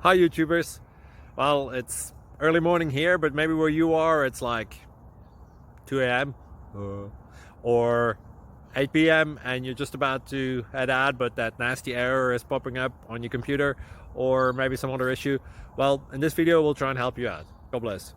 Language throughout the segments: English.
Hi YouTubers. Well, it's early morning here, but maybe where you are it's like 2 a.m. or 8 p.m. and you're just about to head out, but that nasty error is popping up on your computer, or maybe some other issue. Well, in this video we'll try and help you out. God bless.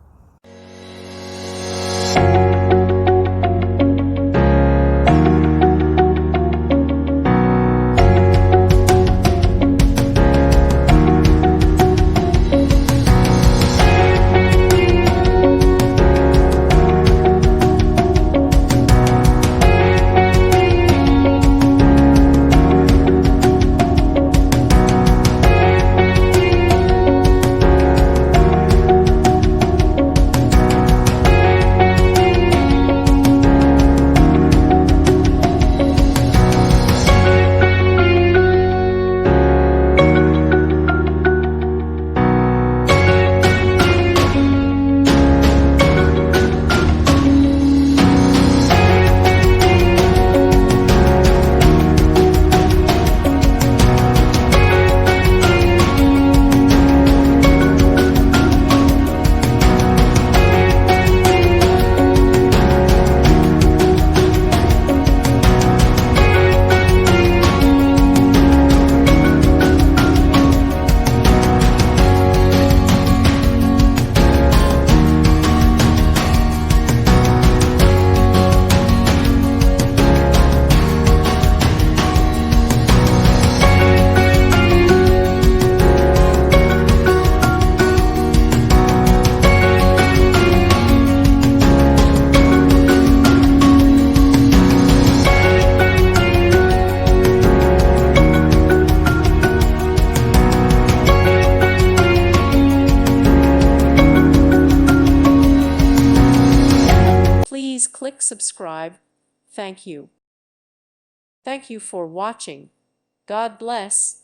Please click subscribe. Thank you. Thank you for watching. God bless.